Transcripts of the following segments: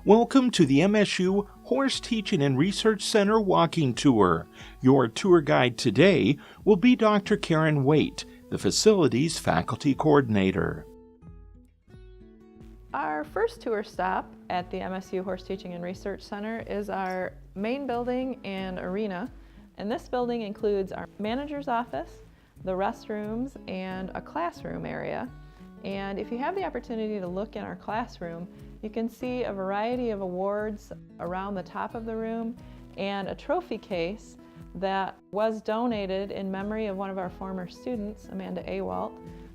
Welcome to the MSU Horse Teaching and Research Center walking tour. Your tour guide today will be Dr. Karen Waite, the facility's faculty coordinator. Our first tour stop at the MSU Horse Teaching and Research Center is our main building and arena. And this building includes our manager's office, the restrooms, and a classroom area. And if you have the opportunity to look in our classroom, you can see a variety of awards around the top of the room and a trophy case that was donated in memory of one of our former students, Amanda Awalt,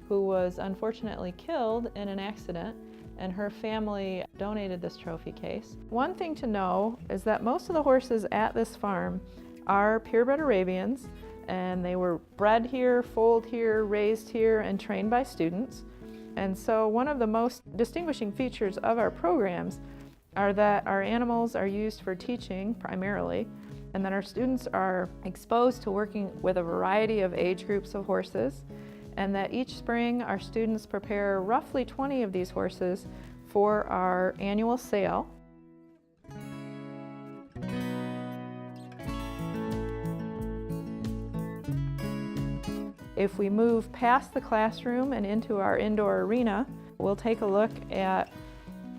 who was unfortunately killed in an accident, and her family donated this trophy case. One thing to know is that most of the horses at this farm are purebred Arabians, and they were bred here, foaled here, raised here, and trained by students. And so one of the most distinguishing features of our programs are that our animals are used for teaching primarily, and that our students are exposed to working with a variety of age groups of horses, and that each spring our students prepare roughly 20 of these horses for our annual sale. If we move past the classroom and into our indoor arena, we'll take a look at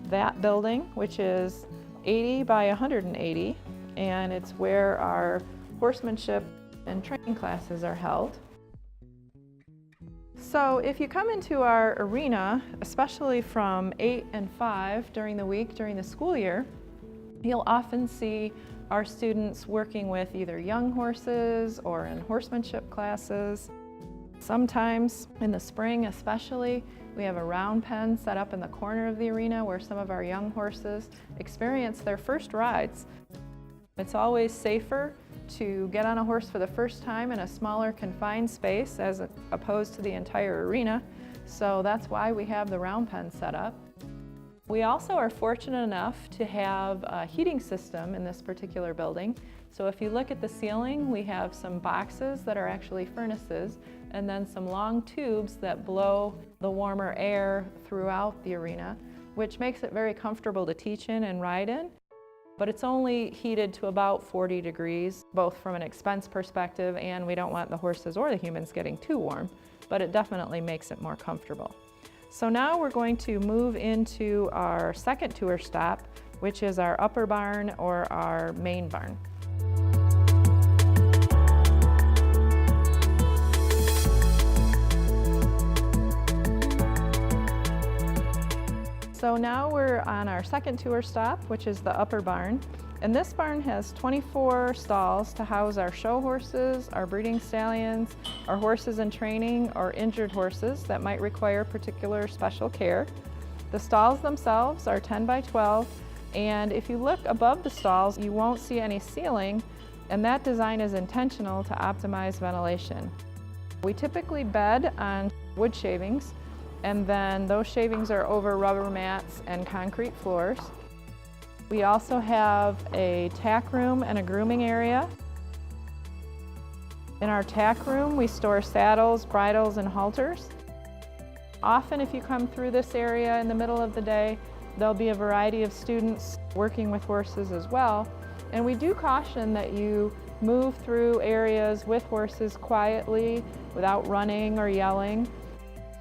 that building, which is 80 by 180, and it's where our horsemanship and training classes are held. So if you come into our arena, especially from 8 and 5 during the week, during the school year, you'll often see our students working with either young horses or in horsemanship classes. Sometimes in the spring especially, we have a round pen set up in the corner of the arena where some of our young horses experience their first rides. It's always safer to get on a horse for the first time in a smaller confined space as opposed to the entire arena, so that's why we have the round pen set up. We also are fortunate enough to have a heating system in this particular building. So if you look at the ceiling, we have some boxes that are actually furnaces, and then some long tubes that blow the warmer air throughout the arena, which makes it very comfortable to teach in and ride in. But it's only heated to about 40 degrees, both from an expense perspective, and we don't want the horses or the humans getting too warm, but it definitely makes it more comfortable. So now we're going to move into our second tour stop, which is our upper barn or our main barn. So now we're on our second tour stop, which is the upper barn. And this barn has 24 stalls to house our show horses, our breeding stallions, our horses in training, or injured horses that might require particular special care. The stalls themselves are 10 by 12, and if you look above the stalls, you won't see any ceiling, and that design is intentional to optimize ventilation. We typically bed on wood shavings, and then those shavings are over rubber mats and concrete floors. We also have a tack room and a grooming area. In our tack room, we store saddles, bridles, and halters. Often if you come through this area in the middle of the day, there'll be a variety of students working with horses as well. And we do caution that you move through areas with horses quietly, without running or yelling.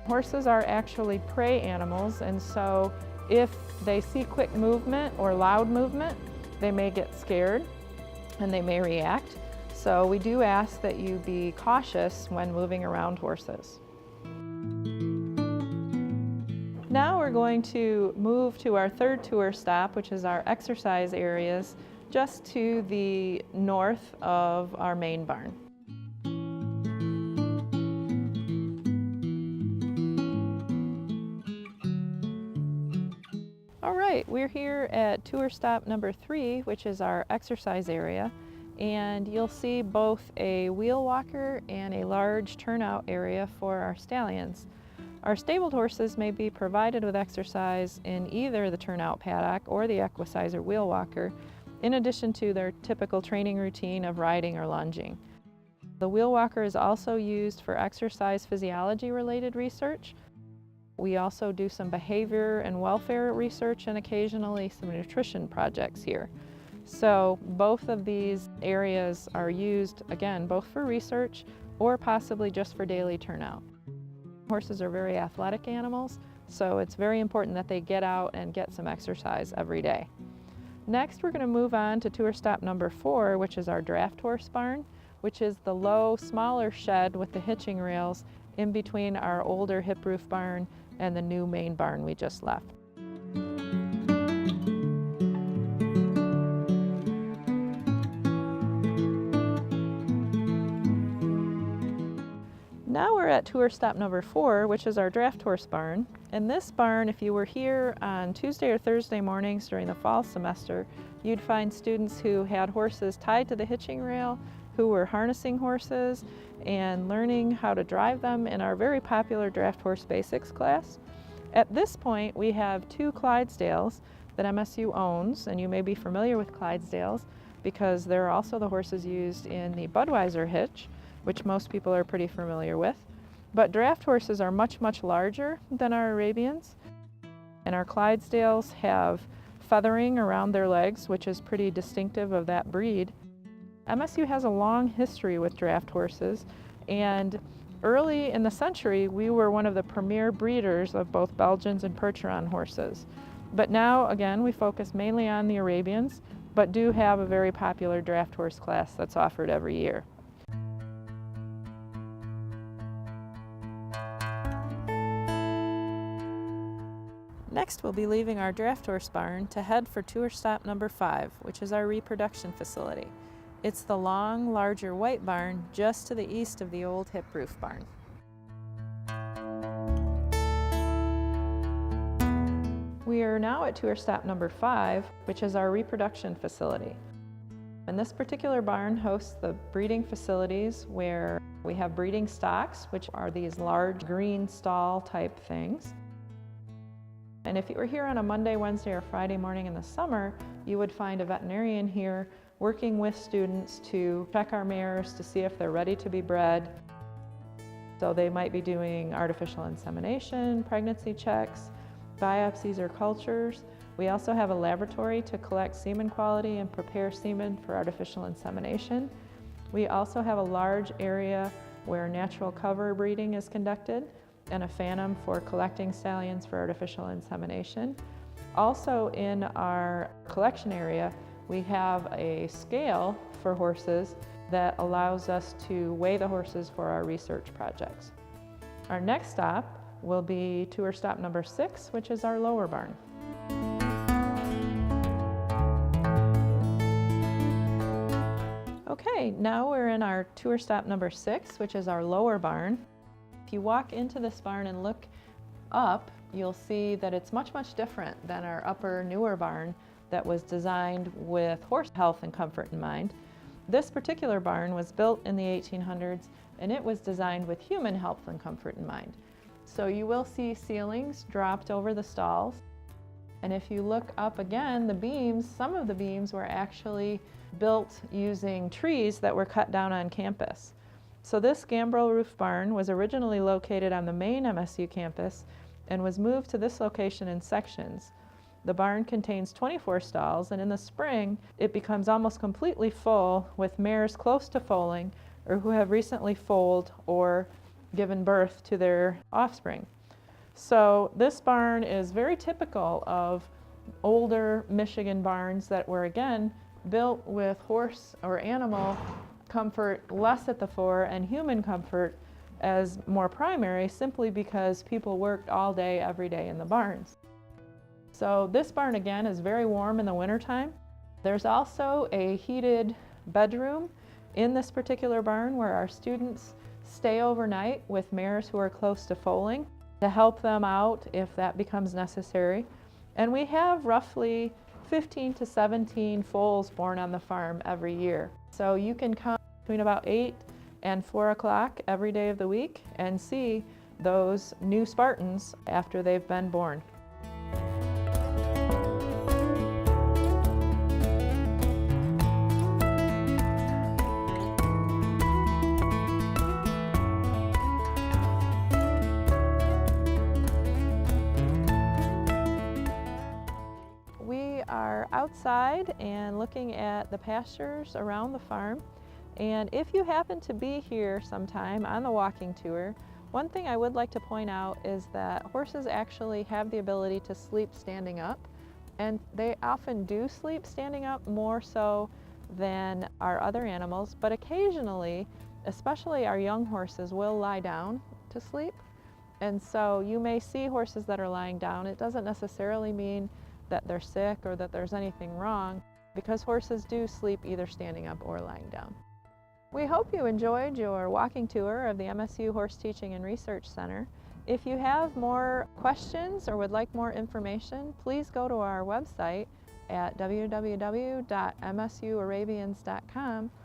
Horses are actually prey animals, and so if they see quick movement or loud movement, they may get scared and they may react. So we do ask that you be cautious when moving around horses. Now we're going to move to our third tour stop, which is our exercise areas, just to the north of our main barn. All right, we're here at tour stop number 3, which is our exercise area, and you'll see both a wheel walker and a large turnout area for our stallions. Our stabled horses may be provided with exercise in either the turnout paddock or the equicizer wheel walker, in addition to their typical training routine of riding or lunging. The wheel walker is also used for exercise physiology related research. We also do some behavior and welfare research and occasionally some nutrition projects here. So both of these areas are used, again, both for research or possibly just for daily turnout. Horses are very athletic animals, so it's very important that they get out and get some exercise every day. Next, we're going to move on to tour stop number 4, which is our draft horse barn, which is the low, smaller shed with the hitching rails in between our older hip roof barn and the new main barn we just left. Now we're at tour stop number 4, which is our draft horse barn. In this barn, if you were here on Tuesday or Thursday mornings during the fall semester, you'd find students who had horses tied to the hitching rail, who were harnessing horses and learning how to drive them in our very popular draft horse basics class. At this point, we have 2 Clydesdales that MSU owns, and you may be familiar with Clydesdales because they're also the horses used in the Budweiser hitch, which most people are pretty familiar with. But draft horses are much, much larger than our Arabians. And our Clydesdales have feathering around their legs, which is pretty distinctive of that breed. MSU has a long history with draft horses, and early in the century, we were one of the premier breeders of both Belgians and Percheron horses. But now, again, we focus mainly on the Arabians, but do have a very popular draft horse class that's offered every year. Next, we'll be leaving our draft horse barn to head for tour stop number 5, which is our reproduction facility. It's the long, larger white barn just to the east of the old hip roof barn. We are now at tour stop number 5, which is our reproduction facility. And this particular barn hosts the breeding facilities where we have breeding stocks, which are these large green stall type things. And if you were here on a Monday, Wednesday, or Friday morning in the summer, you would find a veterinarian here working with students to check our mares to see if they're ready to be bred. So they might be doing artificial insemination, pregnancy checks, biopsies or cultures. We also have a laboratory to collect semen quality and prepare semen for artificial insemination. We also have a large area where natural cover breeding is conducted and a phantom for collecting stallions for artificial insemination. Also in our collection area, we have a scale for horses that allows us to weigh the horses for our research projects. Our next stop will be tour stop number 6, which is our lower barn. Okay, now we're in our tour stop number 6, which is our lower barn. If you walk into this barn and look up, you'll see that it's much, much different than our upper, newer barn that was designed with horse health and comfort in mind. This particular barn was built in the 1800s, and it was designed with human health and comfort in mind. So you will see ceilings dropped over the stalls. And if you look up again, the beams, some of the beams were actually built using trees that were cut down on campus. So this gambrel roof barn was originally located on the main MSU campus and was moved to this location in sections. The barn contains 24 stalls, and in the spring, it becomes almost completely full with mares close to foaling or who have recently foaled or given birth to their offspring. So this barn is very typical of older Michigan barns that were, again, built with horse or animal comfort less at the fore and human comfort as more primary, simply because people worked all day, every day in the barns. So this barn, again, is very warm in the wintertime. There's also a heated bedroom in this particular barn where our students stay overnight with mares who are close to foaling to help them out if that becomes necessary. And we have roughly 15 to 17 foals born on the farm every year. So you can come between about 8 and 4 o'clock every day of the week and see those new Spartans after they've been born. outside and looking at the pastures around the farm. And if you happen to be here sometime on the walking tour, one thing I would like to point out is that horses actually have the ability to sleep standing up, and they often do sleep standing up more so than our other animals, but occasionally, especially our young horses, will lie down to sleep. And so you may see horses that are lying down. It doesn't necessarily mean that they're sick or that there's anything wrong, because horses do sleep either standing up or lying down. We hope you enjoyed your walking tour of the MSU Horse Teaching and Research Center. If you have more questions or would like more information, please go to our website at www.msuarabians.com